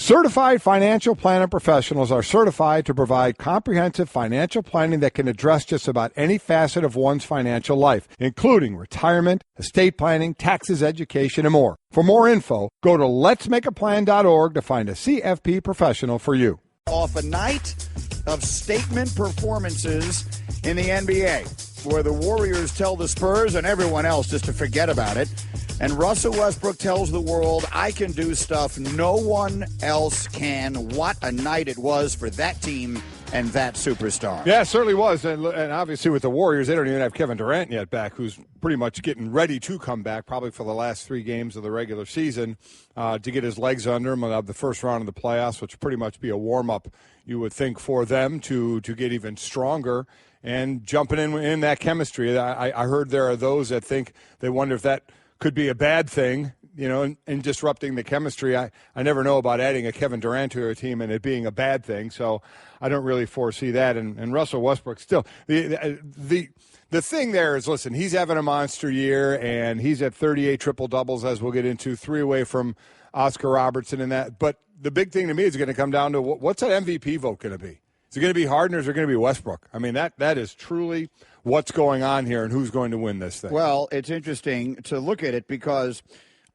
Certified financial planner professionals are certified to provide comprehensive financial planning that can address just about any facet of one's financial life, including retirement, estate planning, taxes, education, and more. For more info, go to letsmakeaplan.org to find a CFP professional for you. Off a night of statement performances in the NBA, where the Warriors tell the Spurs and everyone else just to forget about it. And Russell Westbrook tells the world, I can do stuff no one else can. What a night it was for that team and that superstar. Yeah, it certainly was. And obviously with the Warriors, they don't even have Kevin Durant yet back, who's pretty much getting ready to come back, probably for the last 3 games of the regular season, to get his legs under him of the first round of the playoffs, which would pretty much be a warm-up, you would think, for them to get even stronger and jumping in that chemistry. I heard there are those that think they wonder if that could be a bad thing, you know, and disrupting the chemistry. I never know about adding a Kevin Durant to a team and it being a bad thing, so I don't really foresee that. And Russell Westbrook still, the thing there is, listen, he's having a monster year, and he's at 38 triple-doubles, as we'll get into, 3 away from Oscar Robertson and that. But the big thing to me is going to come down to what's that MVP vote going to be? Is it going to be Harden or is it going to be Westbrook? I mean, that is truly what's going on here and who's going to win this thing. Well, it's interesting to look at it because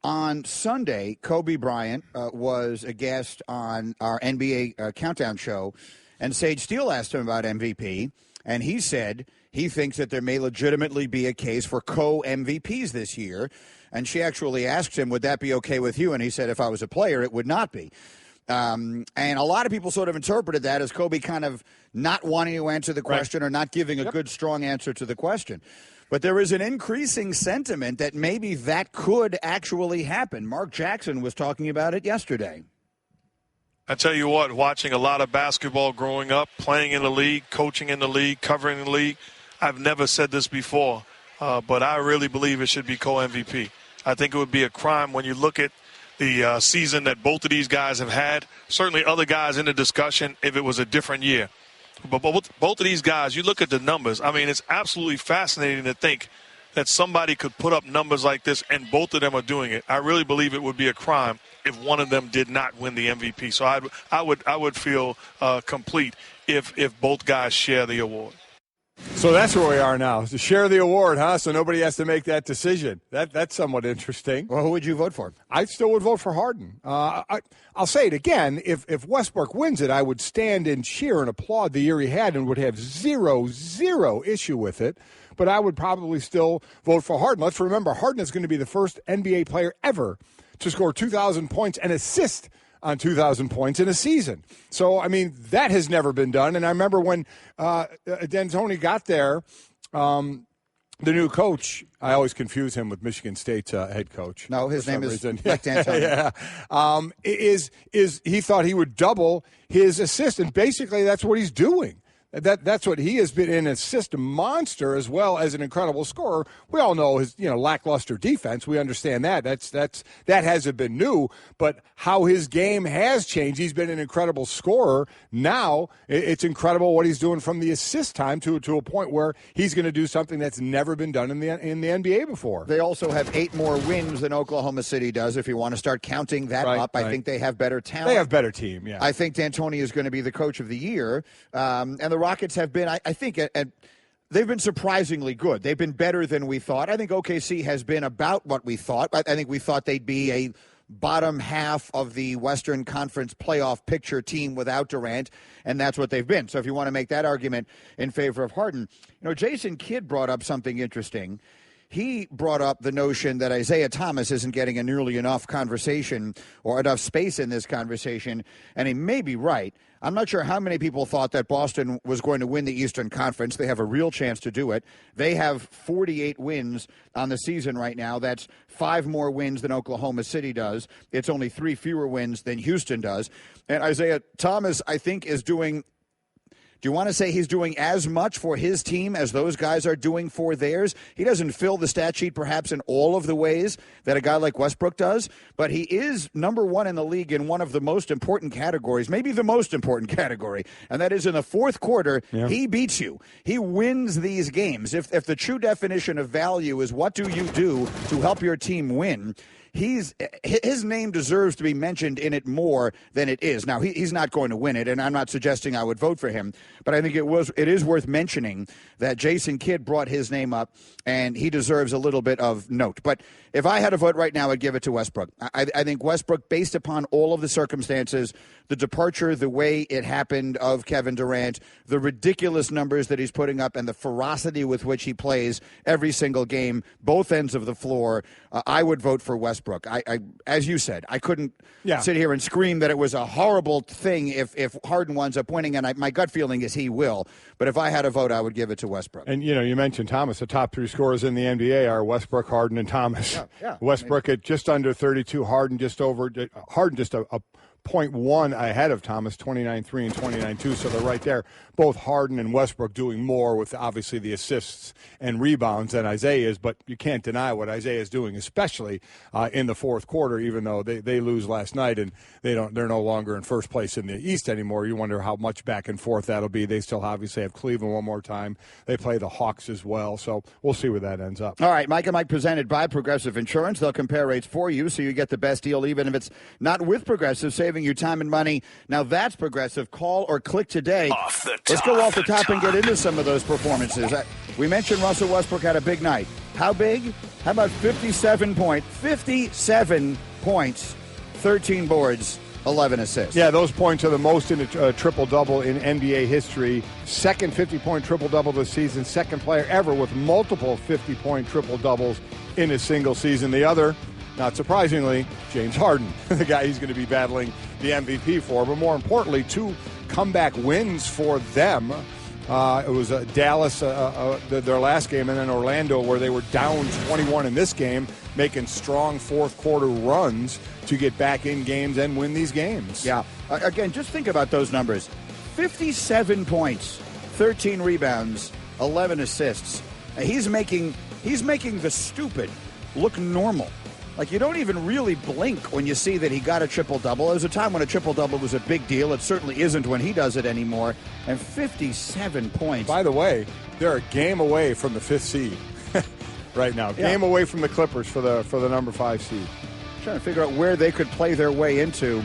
on Sunday, Kobe Bryant was a guest on our NBA Countdown show, and Sage Steele asked him about MVP, and he said he thinks that there may legitimately be a case for co-MVPs this year. And she actually asked him, would that be okay with you? And he said, if I was a player, it would not be. And a lot of people sort of interpreted that as Kobe kind of not wanting to answer the question, right, or not giving a good, strong answer to the question. But there is an increasing sentiment that maybe that could actually happen. Mark Jackson was talking about it yesterday. I tell you what, watching a lot of basketball growing up, playing in the league, coaching in the league, covering the league, I've never said this before, but I really believe it should be co-MVP. I think it would be a crime when you look at the season that both of these guys have had. Certainly other guys in the discussion if it was a different year. But both of these guys, you look at the numbers. I mean, it's absolutely fascinating to think that somebody could put up numbers like this and both of them are doing it. I really believe it would be a crime if one of them did not win the MVP. So I would feel complete if both guys share the award. So that's where we are now, to share the award, huh? So nobody has to make that decision. That's somewhat interesting. Well, who would you vote for? I still would vote for Harden. I'll say it again. If Westbrook wins it, I would stand and cheer and applaud the year he had and would have zero issue with it. But I would probably still vote for Harden. Let's remember, Harden is going to be the first NBA player ever to score 2,000 points and assist on 2,000 points in a season. So, I mean, that has never been done. And I remember when D'Antoni got there, the new coach, I always confuse him with Michigan State's head coach. No, his name is Mike D'Antoni. Yeah. He thought he would double his assist, and basically that's what he's doing. That's what he has been, an assist monster as well as an incredible scorer. We all know his lackluster defense. We understand that. That hasn't been new, but how his game has changed. He's been an incredible scorer. Now it's incredible what he's doing from the assist time to a point where he's going to do something that's never been done in the NBA before. They also have 8 more wins than Oklahoma City does. If you want to start counting that up, I think they have better talent. They have better team. Yeah, I think D'Antoni is going to be the coach of the year, and the Rockets have been, I think, they've been surprisingly good. They've been better than we thought. I think OKC has been about what we thought. I think we thought they'd be a bottom half of the Western Conference playoff picture team without Durant, and that's what they've been. So if you want to make that argument in favor of Harden, Jason Kidd brought up something interesting. He brought up the notion that Isaiah Thomas isn't getting a nearly enough conversation or enough space in this conversation, and he may be right. I'm not sure how many people thought that Boston was going to win the Eastern Conference. They have a real chance to do it. They have 48 wins on the season right now. That's 5 more wins than Oklahoma City does. It's only 3 fewer wins than Houston does. And Isaiah Thomas, I think, is doing – do you want to say he's doing as much for his team as those guys are doing for theirs? He doesn't fill the stat sheet perhaps in all of the ways that a guy like Westbrook does, but he is number 1 in the league in one of the most important categories, maybe the most important category, and that is in the fourth quarter, He beats you. He wins these games. If the true definition of value is what do you do to help your team win, his name deserves to be mentioned in it more than it is. Now, he's not going to win it, and I'm not suggesting I would vote for him, but I think it is worth mentioning that Jason Kidd brought his name up, and he deserves a little bit of note. But if I had a vote right now, I'd give it to Westbrook. I think Westbrook, based upon all of the circumstances, the departure, the way it happened of Kevin Durant, the ridiculous numbers that he's putting up, and the ferocity with which he plays every single game, both ends of the floor, I would vote for Westbrook. I as you said, I couldn't sit here and scream that it was a horrible thing if Harden winds up winning, and my gut feeling is he will. But if I had a vote, I would give it to Westbrook. And, you mentioned Thomas. The top three scorers in the NBA are Westbrook, Harden, and Thomas. Yeah. Westbrook at just under 32, Harden just a 0.1 ahead of Thomas, 29-3 and 29-2, so they're right there. Both Harden and Westbrook doing more with obviously the assists and rebounds than Isaiah is, but you can't deny what Isaiah is doing, especially in the fourth quarter, even though they lose last night and they're no longer in first place in the East anymore. You wonder how much back and forth that'll be. They still obviously have Cleveland one more time. They play the Hawks as well, so we'll see where that ends up. All right, Mike and Mike presented by Progressive Insurance. They'll compare rates for you so you get the best deal, even if it's not with Progressive, saving you time and money. Now that's Progressive. Call or click today. Let's go off the top and get into some of those performances. We mentioned Russell Westbrook had a big night. How big? How about 57 points, 13 boards, 11 assists. Yeah, those points are the most in a triple-double in NBA history. Second 50-point triple-double this season. Second player ever with multiple 50-point triple-doubles in a single season. The other, not surprisingly, James Harden, the guy he's going to be battling the MVP for. But more importantly, 2 comeback wins for them. It was Dallas, their last game, and then Orlando, where they were down 21 in this game, making strong fourth-quarter runs to get back in games and win these games. Yeah. Again, just think about those numbers. 57 points, 13 rebounds, 11 assists. He's making the stupid look normal. Like, you don't even really blink when you see that he got a triple-double. There was a time when a triple-double was a big deal. It certainly isn't when he does it anymore. And 57 points. By the way, they're a game away from the 5th seed right now. Game away from the Clippers for the number 5 seed. Trying to figure out where they could play their way into.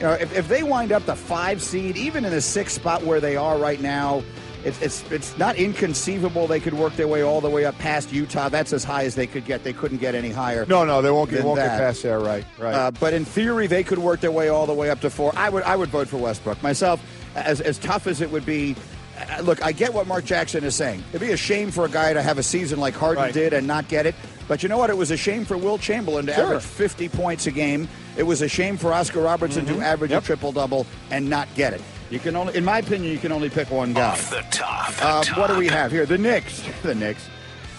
If they wind up the 5 seed, even in the 6th spot where they are right now, it's not inconceivable they could work their way all the way up past Utah. That's as high as they could get. They couldn't get any higher. No, they won't get past there. Right. But in theory, they could work their way all the way up to 4. I would vote for Westbrook myself. As tough as it would be, look, I get what Mark Jackson is saying. It'd be a shame for a guy to have a season like Harden did and not get it. But you know what? It was a shame for Will Chamberlain to average 50 points a game. It was a shame for Oscar Robertson to average a triple-double and not get it. You can only, in my opinion, you can only pick one guy. Off the top. What do we have here? The Knicks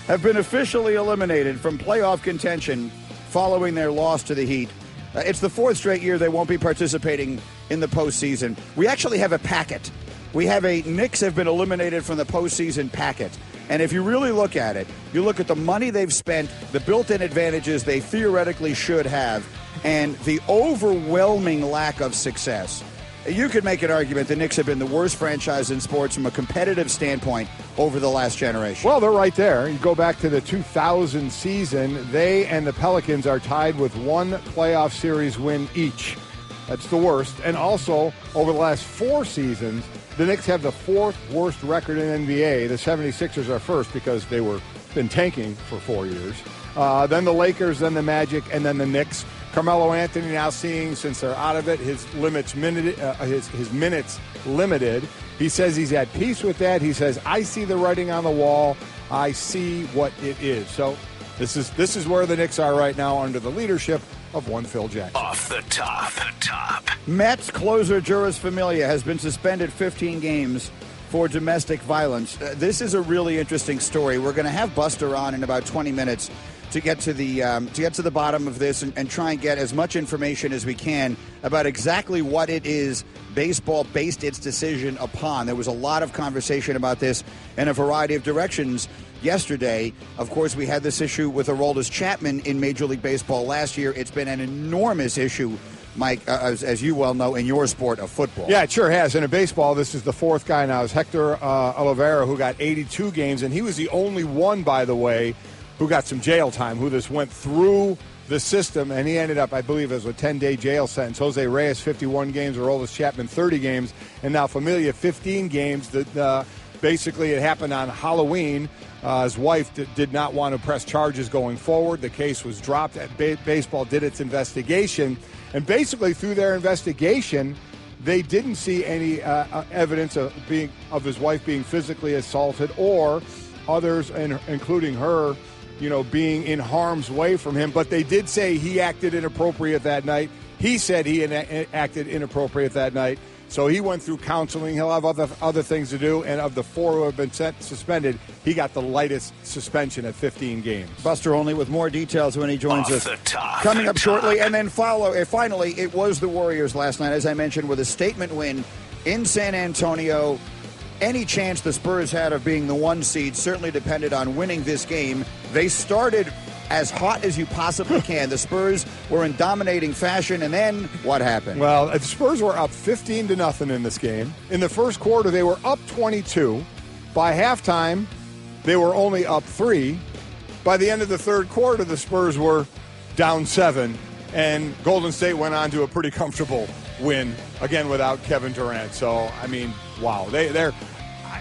have been officially eliminated from playoff contention following their loss to the Heat. It's the 4th straight year they won't be participating in the postseason. We actually have a packet. We have a Knicks have been eliminated from the postseason packet. And if you really look at it, you look at the money they've spent, the built-in advantages they theoretically should have, and the overwhelming lack of success. You could make an argument the Knicks have been the worst franchise in sports from a competitive standpoint over the last generation. Well, they're right there. You go back to the 2000 season, they and the Pelicans are tied with 1 playoff series win each. That's the worst. And also, over the last 4 seasons, the Knicks have the 4th worst record in NBA. The 76ers are first because they were been tanking for 4 years. Then the Lakers, then the Magic, and then the Knicks. Carmelo Anthony now seeing, since they're out of it, his minutes limited. He says he's at peace with that. He says, I see the writing on the wall. I see what it is. So this is where the Knicks are right now under the leadership of one Phil Jackson. Off the top. Mets closer Jeurys Familia has been suspended 15 games for domestic violence. This is a really interesting story. We're going to have Buster on in about 20 minutes to get to the bottom of this and try and get as much information as we can about exactly what it is baseball based its decision upon. There was a lot of conversation about this in a variety of directions yesterday. Of course, we had this issue with Aroldis Chapman in Major League Baseball last year. It's been an enormous issue, Mike, as you well know, in your sport of football. Yeah, it sure has. And in baseball, this is the 4th guy now. It's Hector Olivera, who got 82 games, and he was the only one, by the way, who got some jail time, who this went through the system, and he ended up, I believe, as a 10-day jail sentence. Jose Reyes, 51 games, Aroldis Chapman, 30 games, and now Familia, 15 games. Basically, it happened on Halloween. His wife did not want to press charges going forward. The case was dropped. Baseball did its investigation, and basically through their investigation, they didn't see any evidence of his wife being physically assaulted or others, including her, being in harm's way from him. But they did say he acted inappropriate that night. He said he acted inappropriate that night. So he went through counseling. He'll have other things to do. And of the 4 who have been suspended, he got the lightest suspension at 15 games. Buster Olney with more details when he joins us coming up shortly. And then finally, it was the Warriors last night, as I mentioned, with a statement win in San Antonio. Any chance the Spurs had of being the 1 seed certainly depended on winning this game. They started as hot as you possibly can. The Spurs were in dominating fashion, and then what happened? Well, the Spurs were up 15-0 in this game. In the first quarter, they were up 22. By halftime, they were only up 3. By the end of the third quarter, the Spurs were down 7, and Golden State went on to a pretty comfortable win, again without Kevin Durant. So, I mean, wow. They're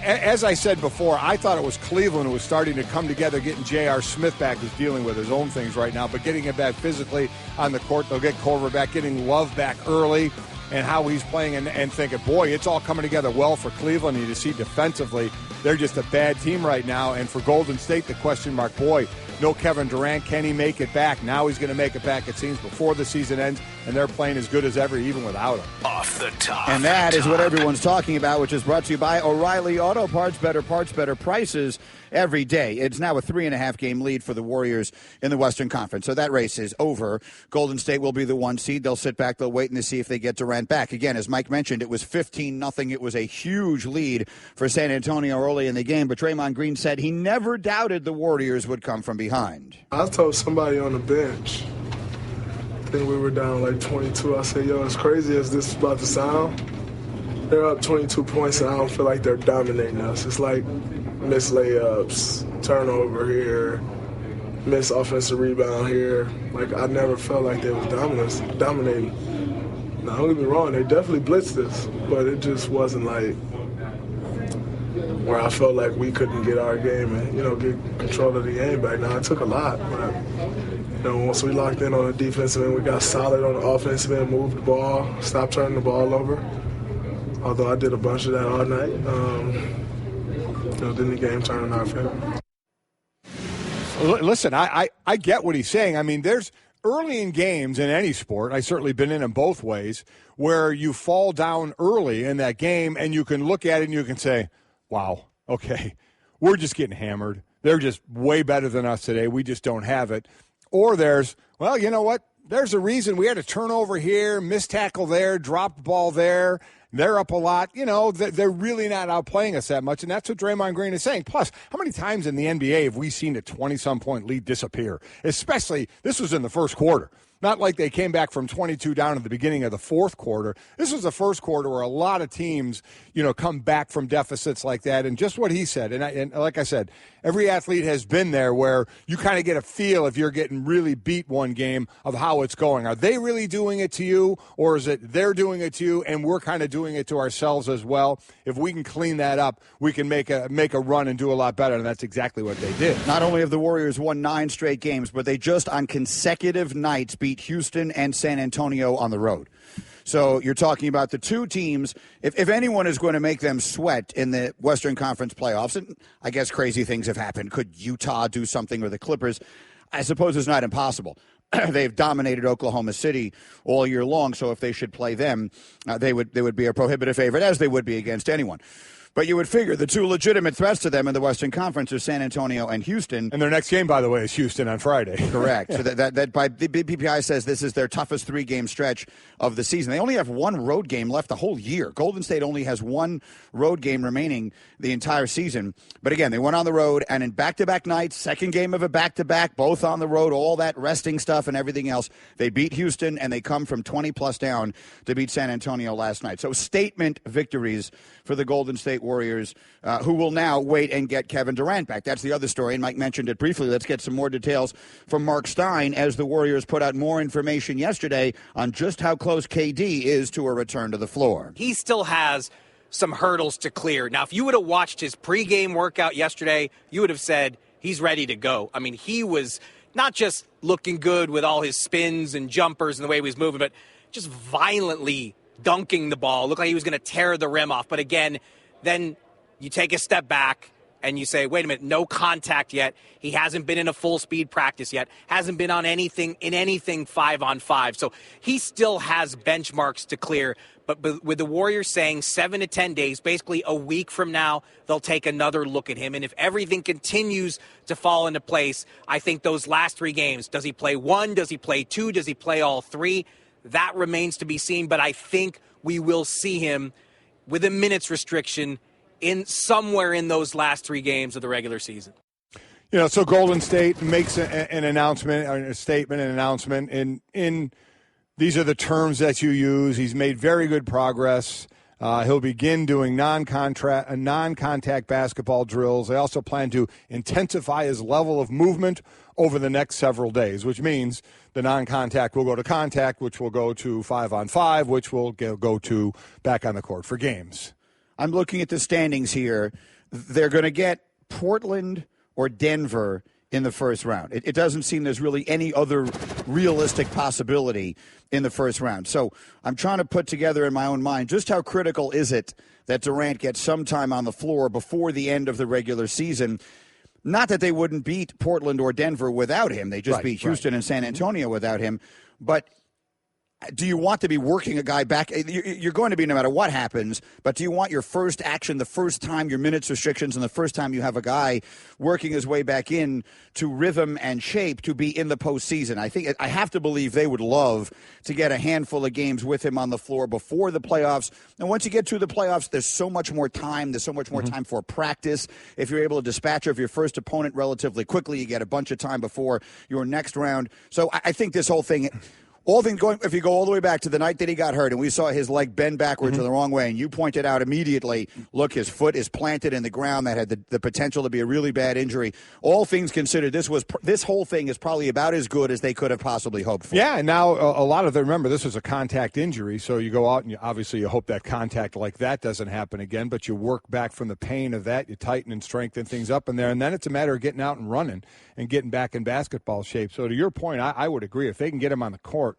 as I said before, I thought it was Cleveland who was starting to come together, getting J.R. Smith back, who's dealing with his own things right now, but getting him back physically on the court. They'll get Corver back, getting Love back early, and how he's playing, and thinking, boy, it's all coming together well for Cleveland. And you see defensively, they're just a bad team right now. And for Golden State, the question mark, boy, no Kevin Durant. Can he make it back? Now he's going to make it back, it seems, before the season ends, and they're playing as good as ever, even without him. Off the top. And that is what everyone's talking about, which is brought to you by O'Reilly Auto Parts. Better parts, better prices every day. It's now a 3.5-game lead for the Warriors in the Western Conference. So that race is over. Golden State will be the 1 seed. They'll sit back. They'll wait and see if they get Durant back. Again, as Mike mentioned, it was 15-0. It was a huge lead for San Antonio early in the game. But Draymond Green said he never doubted the Warriors would come from behind. I told somebody on the bench, I think we were down like 22. I said, yo, as crazy as this is about to sound, they're up 22 points and I don't feel like they're dominating us. It's like missed layups, turnover here, missed offensive rebound here. Like, I never felt like they was dominating. Now, don't get me wrong, they definitely blitzed us, but it just wasn't like where I felt like we couldn't get our game and, get control of the game back. Now, it took a lot, but, once we locked in on the defensive end, we got solid on the offensive end, moved the ball, stopped turning the ball over. Although I did a bunch of that all night, then the game turned in our favor. Listen, I get what he's saying. I mean, there's early in games in any sport, I've certainly been in them both ways, where you fall down early in that game and you can look at it and you can say, wow, okay, we're just getting hammered. They're just way better than us today. We just don't have it. Or there's, well, you know what? There's a reason we had a turnover here, missed tackle there, dropped the ball there. They're up a lot. They're really not outplaying us that much, and that's what Draymond Green is saying. Plus, how many times in the NBA have we seen a 20-some point lead disappear? Especially, this was in the first quarter. Not like they came back from 22 down at the beginning of the fourth quarter. This was the first quarter where a lot of teams, come back from deficits like that. And just what he said, and like I said, every athlete has been there where you kind of get a feel if you're getting really beat one game of how it's going. Are they really doing it to you, or is it they're doing it to you and we're kind of doing it to ourselves as well? If we can clean that up, we can make a run and do a lot better, and that's exactly what they did. Not only have the Warriors won 9 straight games, but they just on consecutive nights beat Houston and San Antonio on the road. So you're talking about the two teams. If anyone is going to make them sweat in the Western Conference playoffs, and I guess crazy things have happened. Could Utah do something with the Clippers? I suppose it's not impossible. They've dominated Oklahoma City all year long, so if they should play them, they would be a prohibitive favorite, as they would be against anyone. But you would figure the two legitimate threats to them in the Western Conference are San Antonio and Houston. And their next game, by the way, is Houston on Friday. Correct. So that by the BPI says this is their toughest 3-game stretch of the season. They only have one road game left the whole year. Golden State only has one road game remaining the entire season. But again, they went on the road, and in back-to-back nights, second game of a back-to-back, both on the road, all that resting stuff and everything else. They beat Houston, and they come from 20-plus down to beat San Antonio last night. So statement victories for the Golden State Warriors, who will now wait and get Kevin Durant back. That's the other story, and Mike mentioned it briefly. Let's get some more details from Mark Stein as the Warriors put out more information yesterday on just how close KD is to a return to the floor. He still has some hurdles to clear. Now, if you would have watched his pregame workout yesterday, you would have said he's ready to go. I mean, he was not just looking good with all his spins and jumpers and the way he was moving, but just violently dunking the ball. Looked like he was going to tear the rim off. But again, then you take a step back and you say, wait a minute, no contact yet. He hasn't been in a full-speed practice yet. Hasn't been on anything 5-on-5. So he still has benchmarks to clear. But with the Warriors saying 7 to 10 days, basically a week from now, they'll take another look at him. And if everything continues to fall into place, I think those last 3 games, does he play 1? Does he play 2? Does he play all 3? That remains to be seen. But I think we will see him with a minutes restriction in somewhere in those last 3 games of the regular season. So Golden State makes an announcement, or a statement, an announcement, in these are the terms that you use. He's made very good progress. He'll begin doing non-contact basketball drills. They also plan to intensify his level of movement over the next several days, which means the non-contact will go to contact, which will go to 5-on-5, which will go to back on the court for games. I'm looking at the standings here. They're going to get Portland or Denver in the first round. It doesn't seem there's really any other realistic possibility in the first round. So I'm trying to put together in my own mind just how critical is it that Durant gets some time on the floor before the end of the regular season. Not that they wouldn't beat Portland or Denver without him. They just beat Houston and San Antonio without him. But do you want to be working a guy back? You're going to be no matter what happens, but do you want your first action, the first time your minutes restrictions, and the first time you have a guy working his way back in to rhythm and shape to be in the postseason? I have to believe they would love to get a handful of games with him on the floor before the playoffs. And once you get to the playoffs, there's so much more time. There's so much more time for practice. If you're able to dispatch of your first opponent relatively quickly, you get a bunch of time before your next round. So I think this whole thing... if you go all the way back to the night that he got hurt and we saw his leg bend backwards in the wrong way, and you pointed out immediately, look, his foot is planted in the ground. That had the potential to be a really bad injury. All things considered, this whole thing is probably about as good as they could have possibly hoped for. Yeah, and now a lot of them, remember, this was a contact injury, so you go out and obviously you hope that contact like that doesn't happen again, but you work back from the pain of that, you tighten and strengthen things up in there, and then it's a matter of getting out and running and getting back in basketball shape. So to your point, I would agree. If they can get him on the court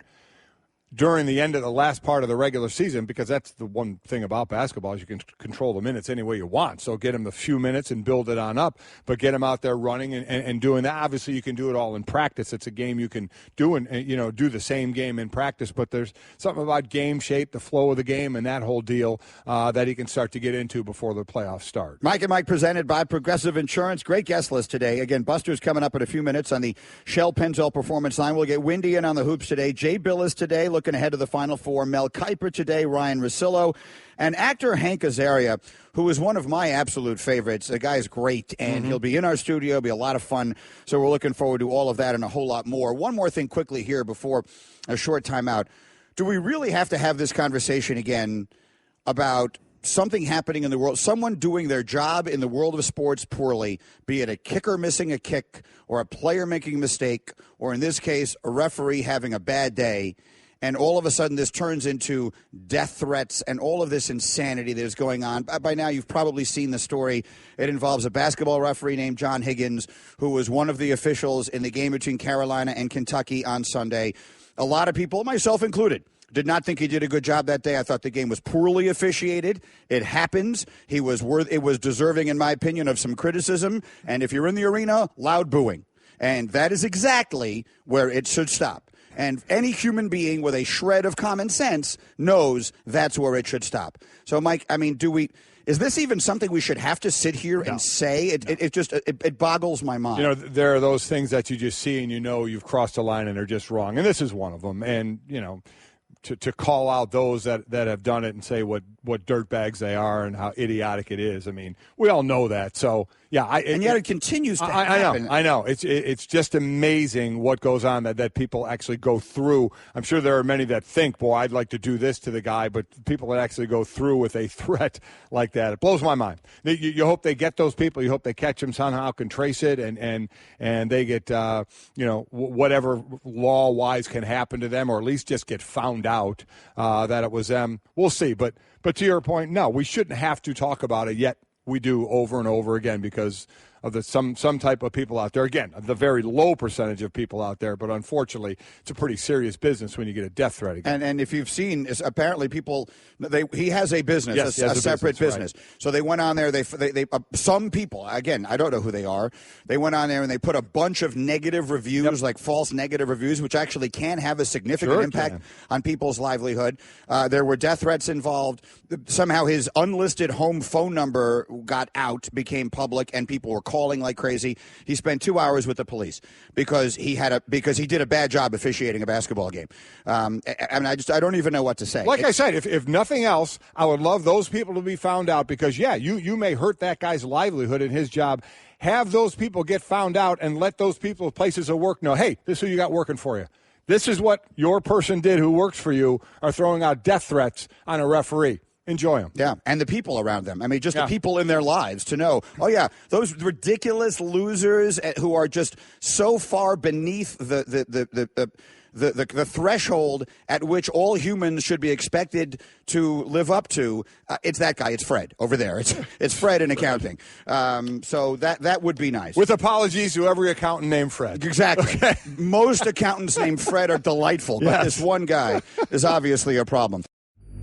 during the end of the last part of the regular season, because that's the one thing about basketball is you can control the minutes any way you want. So get him the few minutes and build it on up, but get him out there running and doing that. Obviously, you can do it all in practice. It's a game you can do and do the same game in practice, but there's something about game shape, the flow of the game, and that whole deal that he can start to get into before the playoffs start. Mike and Mike presented by Progressive Insurance. Great guest list today. Again, Buster's coming up in a few minutes on the Shell Pennzoil Performance Line. We'll get Windy in on the hoops today. Jay Billis today, looking ahead to the Final Four. Mel Kiper today, Ryan Russillo, and actor Hank Azaria, who is one of my absolute favorites. The guy's great, and he'll be in our studio. It'll be a lot of fun, so we're looking forward to all of that and a whole lot more. One more thing quickly here before a short timeout. Do we really have to have this conversation again about something happening in the world, someone doing their job in the world of sports poorly, be it a kicker missing a kick or a player making a mistake, or in this case, a referee having a bad day, and all of a sudden this turns into death threats and all of this insanity that is going on? By now you've probably seen the story. It involves a basketball referee named John Higgins, who was one of the officials in the game between Carolina and Kentucky on Sunday. A lot of people, myself included, did not think he did a good job that day. I thought the game was poorly officiated. It happens. It was deserving, in my opinion, of some criticism. And if you're in the arena, loud booing. And that is exactly where it should stop. And any human being with a shred of common sense knows that's where it should stop. So, Mike, I mean, is this even something we should have to sit here and say? It boggles my mind. There are those things that you just see and you've crossed a line and they're just wrong. And this is one of them. And, to call out those that have done it and say what dirtbags they are and how idiotic it is. I mean, we all know that. So yeah, and yet it continues to happen. I know. It's just amazing what goes on that people actually go through. I'm sure there are many that think, boy, I'd like to do this to the guy, but people that actually go through with a threat like that, it blows my mind. You hope they get those people. You hope they catch them somehow, can trace it, and they get whatever law-wise can happen to them, or at least just get found out that it was them. We'll see. But to your point, no, we shouldn't have to talk about it, yet we do over and over again because of some type of people out there. Again, the very low percentage of people out there, but unfortunately, it's a pretty serious business when you get a death threat again. And if you've seen, apparently people, he has a business, yes, a separate business. Right. So they went on there. They some people, again, I don't know who they are. They went on there and they put a bunch of negative reviews, like false negative reviews, which actually can have a significant impact on people's livelihood. There were death threats involved. Somehow his unlisted home phone number got out, became public, and people were calling like crazy. He spent 2 hours with the police because he did a bad job officiating a basketball game. I don't even know what to say. Like I said, if nothing else, I would love those people to be found out because you may hurt that guy's livelihood in his job. Have those people get found out and let those people, places of work, know, hey, this is who you got working for you. This is what your person did who works for you, are throwing out death threats on a referee. Enjoy them. Yeah, and the people around them. I mean, just the people in their lives to know, oh, yeah, those ridiculous losers who are just so far beneath the threshold at which all humans should be expected to live up to. It's that guy. It's Fred over there. It's Fred in accounting. So that would be nice. With apologies to every accountant named Fred. Exactly. Okay. Most accountants named Fred are delightful, but this one guy is obviously a problem.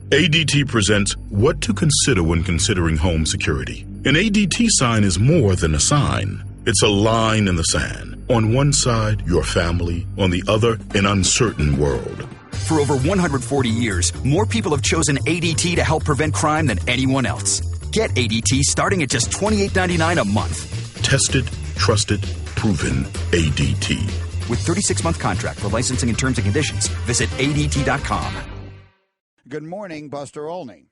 ADT presents What to Consider When Considering Home Security. An ADT sign is more than a sign. It's a line in the sand. On one side, your family. On the other, an uncertain world. For over 140 years, more people have chosen ADT to help prevent crime than anyone else. Get ADT starting at just $28.99 a month. Tested, trusted, proven ADT. With 36-month contract for licensing and terms and conditions, visit ADT.com. Good morning, Buster Olney.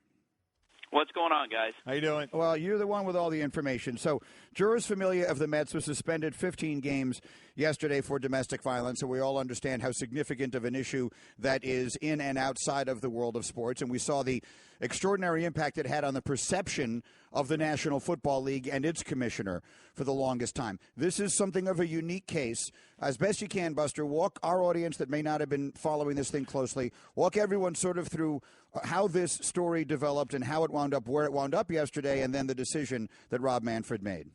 What's going on, guys? How you doing? Well, you're the one with all the information. So, Jeurys Familia of the Mets was suspended 15 games yesterday for domestic violence, and we all understand how significant of an issue that is in and outside of the world of sports. And we saw the extraordinary impact it had on the perception of the National Football League and its commissioner for the longest time. This is something of a unique case. As best you can, Buster, walk our audience that may not have been following this thing closely, walk everyone sort of through how this story developed and how it wound up where it wound up yesterday, and then the decision that Rob Manfred made.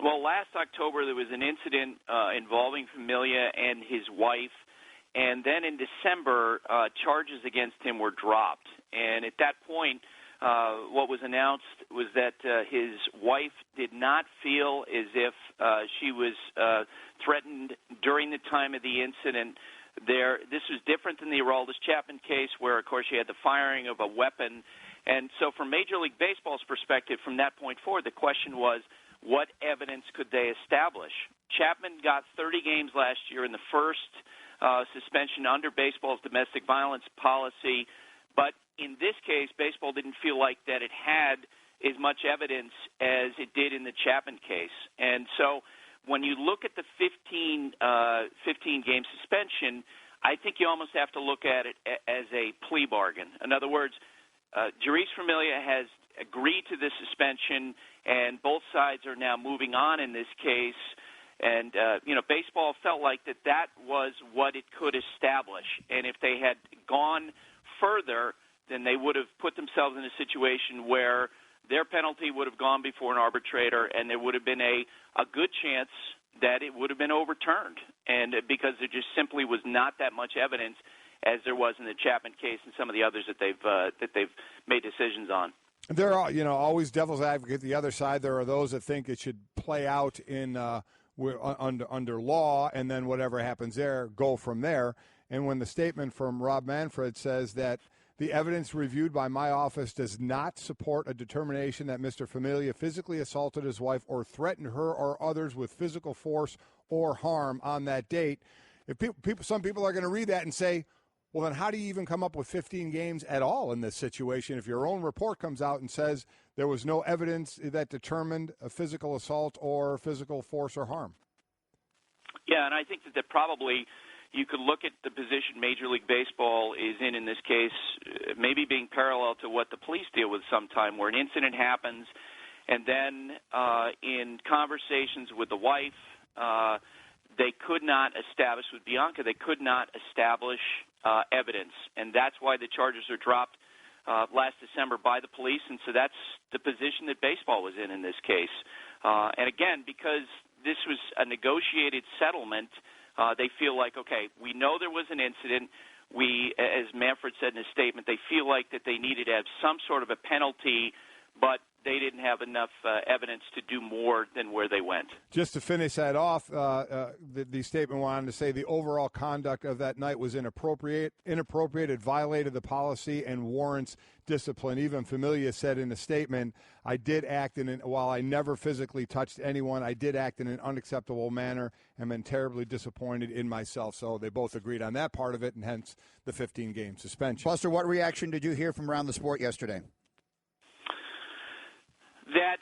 Well, last October there was an incident involving Familia and his wife, and then in December charges against him were dropped. And at that point, what was announced was that his wife did not feel as if she was threatened during the time of the incident. This was different than the Aroldis Chapman case where, of course, you had the firing of a weapon. And so from Major League Baseball's perspective, from that point forward, the question was, what evidence could they establish? Chapman got 30 games last year in the first suspension under baseball's domestic violence policy. But in this case, baseball didn't feel like that it had as much evidence as it did in the Chapman case. And so when you look at the 15-game suspension, I think you almost have to look at it as a plea bargain. In other words, Jeurys Familia has agreed to this suspension, and both sides are now moving on in this case. And, baseball felt like that was what it could establish. And if they had gone further, then they would have put themselves in a situation where their penalty would have gone before an arbitrator, and there would have been a good chance that it would have been overturned. And because there just simply was not that much evidence as there was in the Chapman case and some of the others that they've made decisions on. There are, always devil's advocate. The other side, there are those that think it should play out in under law, and then whatever happens there, go from there. And when the statement from Rob Manfred says that the evidence reviewed by my office does not support a determination that Mr. Familia physically assaulted his wife or threatened her or others with physical force or harm on that date, if some people are going to read that and say, well, then how do you even come up with 15 games at all in this situation if your own report comes out and says there was no evidence that determined a physical assault or physical force or harm? Yeah, and I think that probably you could look at the position Major League Baseball is in this case, maybe being parallel to what the police deal with sometime, where an incident happens, and then in conversations with the wife, they could not establish, with Bianca, they could not establish evidence, and that's why the charges are dropped last December by the police, and so that's the position that baseball was in this case. And again, because this was a negotiated settlement, they feel like, okay, we know there was an incident. We, as Manfred said in his statement, they feel like that they needed to have some sort of a penalty, but they didn't have enough evidence to do more than where they went. Just to finish that off, the statement wanted to say the overall conduct of that night was inappropriate. It violated the policy and warrants discipline. Even Familia said in a statement, I did act while I never physically touched anyone, I did act in an unacceptable manner and been terribly disappointed in myself. So they both agreed on that part of it, and hence the 15-game suspension. Buster, what reaction did you hear from around the sport yesterday? That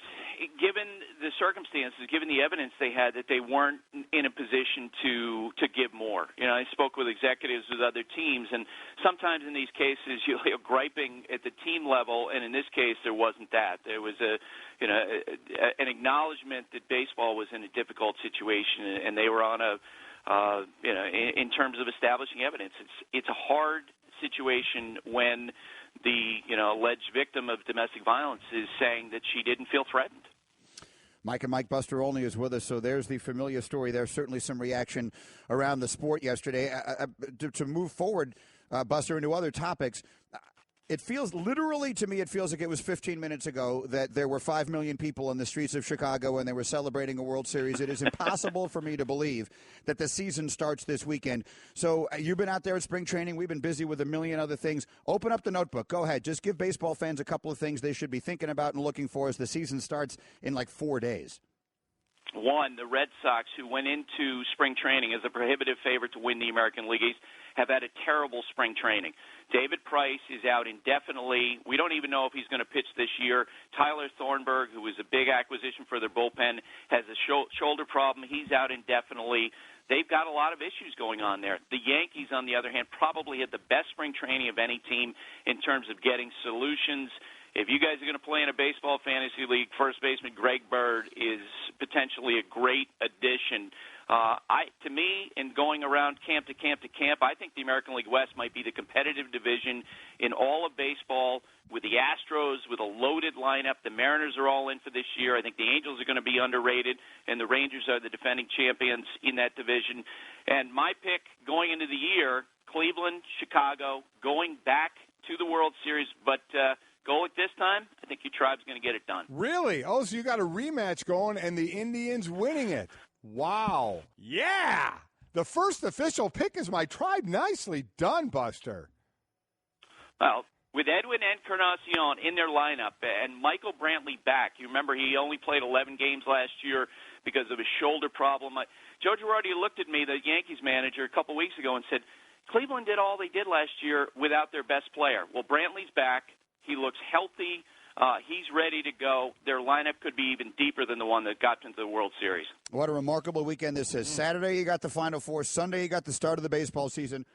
given the circumstances, given the evidence they had, that they weren't in a position to give more. You know, I spoke with executives with other teams, and sometimes in these cases you're griping at the team level, and in this case there wasn't that. There was an acknowledgement that baseball was in a difficult situation, and they were on in terms of establishing evidence. It's a hard situation when the alleged victim of domestic violence is saying that she didn't feel threatened. Mike and Mike, Buster Olney is with us, so there's the Familia story. There's certainly some reaction around the sport yesterday. To move forward, Buster, into other topics, it feels literally to me, it feels like it was 15 minutes ago that there were 5 million people in the streets of Chicago and they were celebrating a World Series. It is impossible for me to believe that the season starts this weekend. So you've been out there at spring training. We've been busy with a million other things. Open up the notebook. Go ahead. Just give baseball fans a couple of things they should be thinking about and looking for as the season starts in like 4 days. One, the Red Sox, who went into spring training as a prohibitive favorite to win the American League East, have had a terrible spring training. David Price is out indefinitely. We don't even know if he's going to pitch this year. Tyler Thornburg, who was a big acquisition for their bullpen, has a shoulder problem. He's out indefinitely. They've got a lot of issues going on there. The Yankees, on the other hand, probably had the best spring training of any team in terms of getting solutions. If you guys are going to play in a baseball fantasy league, first baseman Greg Bird is potentially a great addition. To me, in going around camp to camp to camp, I think the American League West might be the competitive division in all of baseball, with the Astros, with a loaded lineup. The Mariners are all in for this year. I think the Angels are going to be underrated, and the Rangers are the defending champions in that division. And my pick going into the year, Cleveland, Chicago, going back to the World Series, but Golic this time, I think your Tribe's going to get it done. Really? Oh, so you got a rematch going and the Indians winning it. Wow. Yeah. The first official pick is my Tribe. Nicely done, Buster. Well, with Edwin Encarnacion in their lineup and Michael Brantley back, you remember he only played 11 games last year because of his shoulder problem. Joe Girardi looked at me, the Yankees manager, a couple weeks ago and said, Cleveland did all they did last year without their best player. Well, Brantley's back. He looks healthy. He's ready to go. Their lineup could be even deeper than the one that got into the World Series. What a remarkable weekend this is. Saturday, you got the Final Four. Sunday, you got the start of the baseball season.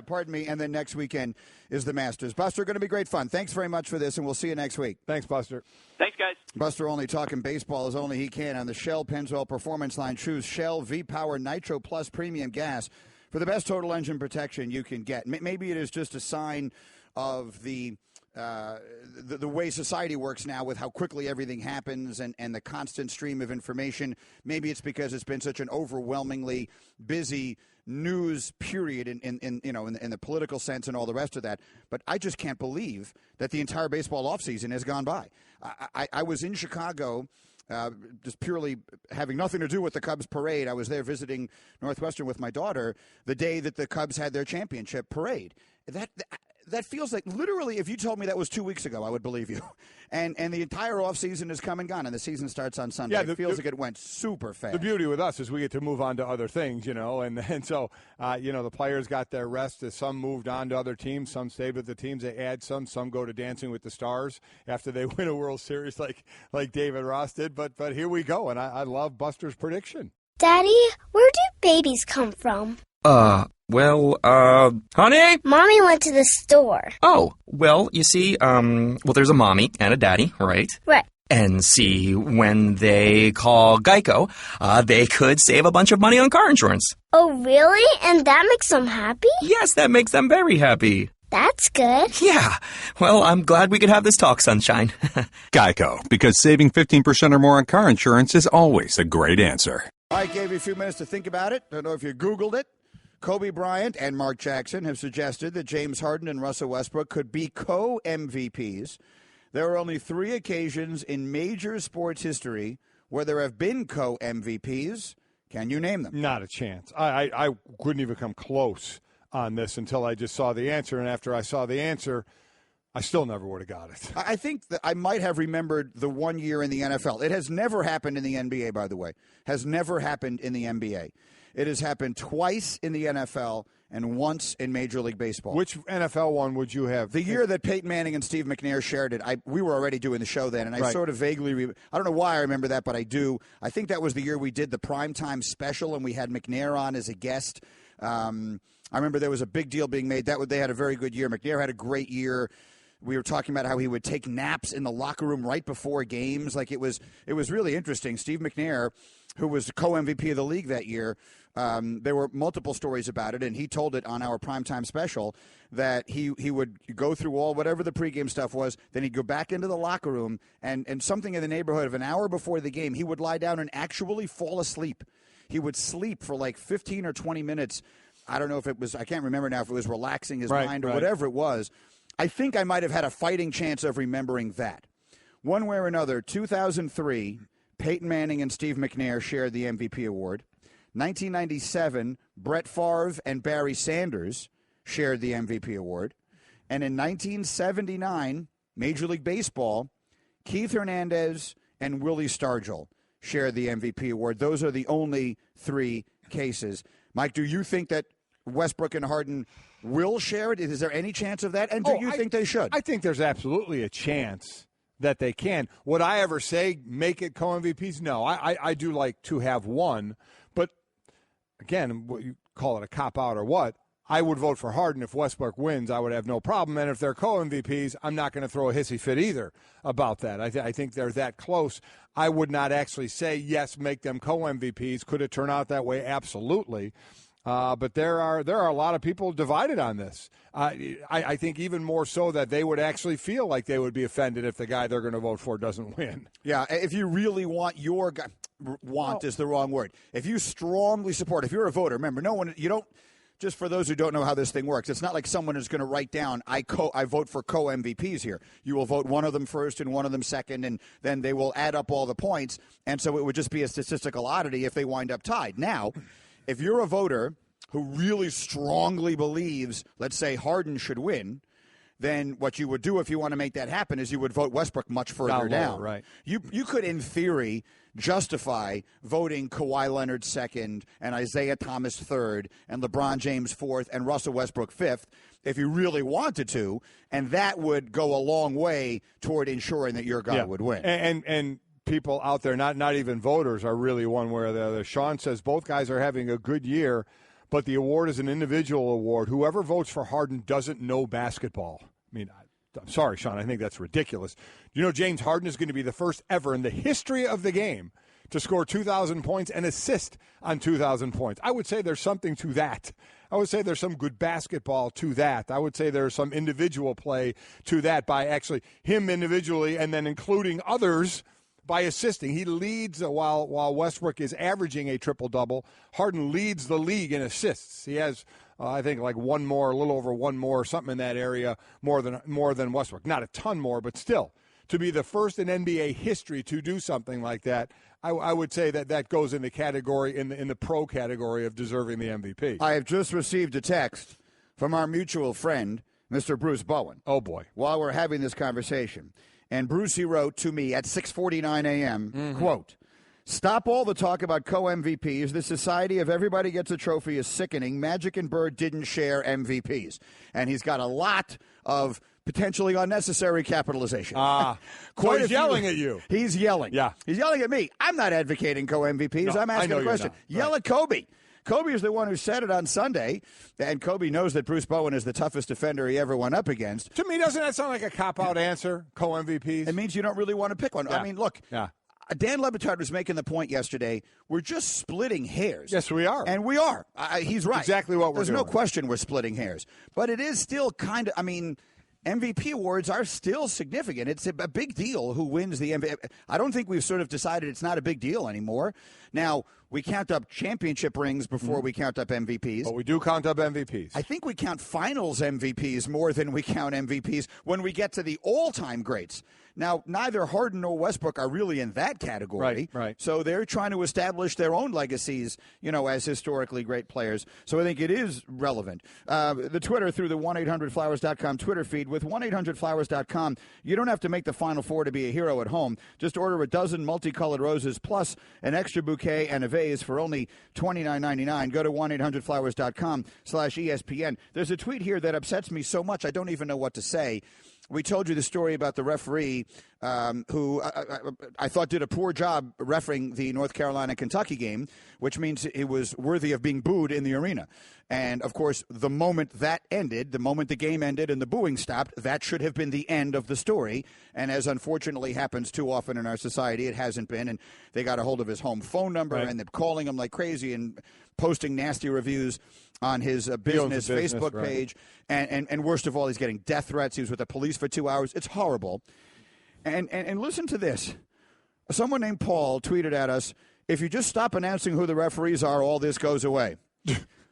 Pardon me. And then next weekend is the Masters. Buster, going to be great fun. Thanks very much for this, and we'll see you next week. Thanks, Buster. Thanks, guys. Buster Olney talking baseball as only he can on the Shell Pennzoil Performance Line. Choose Shell V-Power Nitro Plus Premium Gas for the best total engine protection you can get. Maybe it is just a sign of the way society works now with how quickly everything happens and the constant stream of information. Maybe it's because it's been such an overwhelmingly busy news period in the political sense and all the rest of that. But I just can't believe that the entire baseball offseason has gone by. I was in Chicago just purely having nothing to do with the Cubs parade. I was there visiting Northwestern with my daughter the day that the Cubs had their championship parade. that feels like literally if you told me that was 2 weeks ago, I would believe you. And the entire offseason has come and gone, and the season starts on Sunday. It feels like it went super fast. The beauty with us is we get to move on to other things, and so, the players got their rest as some moved on to other teams, some stayed with the teams. They add some go to Dancing with the Stars after they win a World Series like David Ross did. But here we go, and I love Buster's prediction. Daddy, where do babies come from? Honey? Mommy went to the store. Oh, well, you see, there's a mommy and a daddy, right? Right. And see, when they call Geico, they could save a bunch of money on car insurance. Oh, really? And that makes them happy? Yes, that makes them very happy. That's good. Yeah. Well, I'm glad we could have this talk, Sunshine. Geico, because saving 15% or more on car insurance is always a great answer. I gave you a few minutes to think about it. Don't know if you Googled it. Kobe Bryant and Mark Jackson have suggested that James Harden and Russell Westbrook could be co-MVPs. There are only 3 occasions in major sports history where there have been co-MVPs. Can you name them? Not a chance. I couldn't even come close on this until I just saw the answer, and after I saw the answer, I still never would have got it. I think that I might have remembered the 1 year in the NFL. It has never happened in the NBA, by the way. Has never happened in the NBA. It has happened twice in the NFL and once in Major League Baseball. Which NFL one would you have? The year that Peyton Manning and Steve McNair shared it, we were already doing the show then, and I sort of vaguely I don't know why I remember that, but I do. I think that was the year we did the primetime special, and we had McNair on as a guest. I remember there was a big deal being made. They had a very good year. McNair had a great year. We were talking about how he would take naps in the locker room right before games. Like it was really interesting. Steve McNair, who was co-MVP of the league that year, there were multiple stories about it, and he told it on our primetime special that he would go through whatever the pregame stuff was, then he'd go back into the locker room, and something in the neighborhood of an hour before the game, he would lie down and actually fall asleep. He would sleep for like 15 or 20 minutes. I don't know if it was, I can't remember now if it was relaxing his mind or whatever it was. I think I might have had a fighting chance of remembering that. One way or another, 2003, Peyton Manning and Steve McNair shared the MVP award. 1997, Brett Favre and Barry Sanders shared the MVP award. And in 1979, Major League Baseball, Keith Hernandez and Willie Stargell shared the MVP award. Those are the only 3 cases. Mike, do you think that Westbrook and Harden will share it? Is there any chance of that? And do you think they should? I think there's absolutely a chance that they can. Would I ever say make it co-MVPs? No. I do like to have one. But, again, what you call it a cop-out or what, I would vote for Harden. If Westbrook wins, I would have no problem. And if they're co-MVPs, I'm not going to throw a hissy fit either about that. I think they're that close. I would not actually say, yes, make them co-MVPs. Could it turn out that way? Absolutely. But there are a lot of people divided on this. I think even more so that they would actually feel like they would be offended if the guy they're going to vote for doesn't win. Yeah, if you really want your guy, is the wrong word. If you strongly support, if you're a voter, remember, you don't. Just for those who don't know how this thing works, it's not like someone is going to write down, I vote for co-MVPs here. You will vote one of them first and one of them second, and then they will add up all the points. And so it would just be a statistical oddity if they wind up tied. Now, if you're a voter who really strongly believes, let's say, Harden should win, then what you would do if you want to make that happen is you would vote Westbrook much further down. Right. You could, in theory, justify voting Kawhi Leonard second and Isaiah Thomas third and LeBron James fourth and Russell Westbrook fifth if you really wanted to, and that would go a long way toward ensuring that your guy would win. And people out there, not even voters, are really one way or the other. Sean says both guys are having a good year, but the award is an individual award. Whoever votes for Harden doesn't know basketball. I mean, I'm sorry, Sean. I think that's ridiculous. You know, James Harden is going to be the first ever in the history of the game to score 2,000 points and assist on 2,000 points. I would say there's something to that. I would say there's some good basketball to that. I would say there's some individual play to that by actually him individually and then including others by assisting. He leads while Westbrook is averaging a triple-double. Harden leads the league in assists. He has I think like one more, a little over one more, something in that area, more than Westbrook. Not a ton more, but still, to be the first in NBA history to do something like that, I would say that goes in the category, in the pro category of deserving the MVP. I have just received a text from our mutual friend, Mr. Bruce Bowen. Oh, boy. While we're having this conversation. And Brucey wrote to me at 6:49 a.m., quote, "Stop all the talk about co-MVPs. The society of everybody gets a trophy is sickening. Magic and Bird didn't share MVPs." And he's got a lot of potentially unnecessary capitalization. He's yelling at you. He's yelling. Yeah. He's yelling at me. I'm not advocating co-MVPs. No, I'm asking I know a question. you're not. Yell at Kobe. Kobe is the one who said it on Sunday, and Kobe knows that Bruce Bowen is the toughest defender he ever went up against. To me, doesn't that sound like a cop-out answer, co-MVPs? It means you don't really want to pick one. Yeah. I mean, look, Dan Le Batard was making the point yesterday, we're just splitting hairs. Yes, we are. And we are. He's right. Exactly what we're There's doing. no question we're splitting hairs. But it is still kind of, I mean, MVP awards are still significant. It's a big deal who wins the MVP. I don't think we've sort of decided it's not a big deal anymore. Now, we count up championship rings before we count up MVPs. But we do count up MVPs. I think we count finals MVPs more than we count MVPs when we get to the all-time greats. Now, neither Harden nor Westbrook are really in that category. Right. So they're trying to establish their own legacies, as historically great players. So I think it is relevant. The Twitter through the 1-800-Flowers.com Twitter feed. With 1-800-Flowers.com, you don't have to make the Final Four to be a hero at home. Just order a dozen multicolored roses plus an extra bouquet and a vase for only $29.99. Go to 1-800-Flowers.com/ESPN. There's a tweet here that upsets me so much I don't even know what to say. We told you the story about the referee who I thought did a poor job refereeing the North Carolina-Kentucky game, which means it was worthy of being booed in the arena. And, of course, the moment that ended, the moment the game ended and the booing stopped, that should have been the end of the story. And as unfortunately happens too often in our society, it hasn't been. And they got a hold of his home phone number and they're calling him like crazy and posting nasty reviews on his business Facebook page. And worst of all, he's getting death threats. He was with the police for 2 hours. It's horrible. And listen to this. Someone named Paul tweeted at us, "If you just stop announcing who the referees are, all this goes away."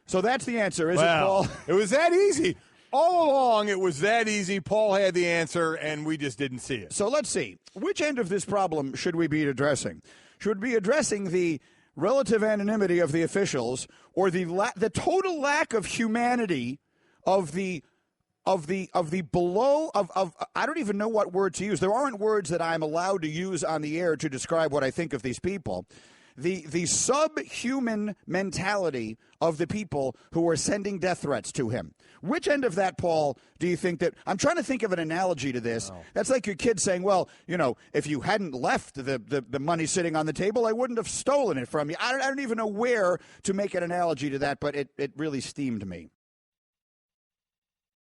So that's the answer, is it, Paul? It was that easy. All along, it was that easy. Paul had the answer, and we just didn't see it. So let's see. Which end of this problem should we be addressing? Should we be addressing the relative anonymity of the officials or the total lack of humanity of the below of I don't even know what word to use. There aren't words that I'm allowed to use on the air to describe what I think of these people. The subhuman mentality of the people who are sending death threats to him. Which end of that, Paul, do you think that? I'm trying to think of an analogy to this. Oh. That's like your kid saying, well, if you hadn't left the money sitting on the table, I wouldn't have stolen it from you. I don't even know where to make an analogy to that, but it really steamed me.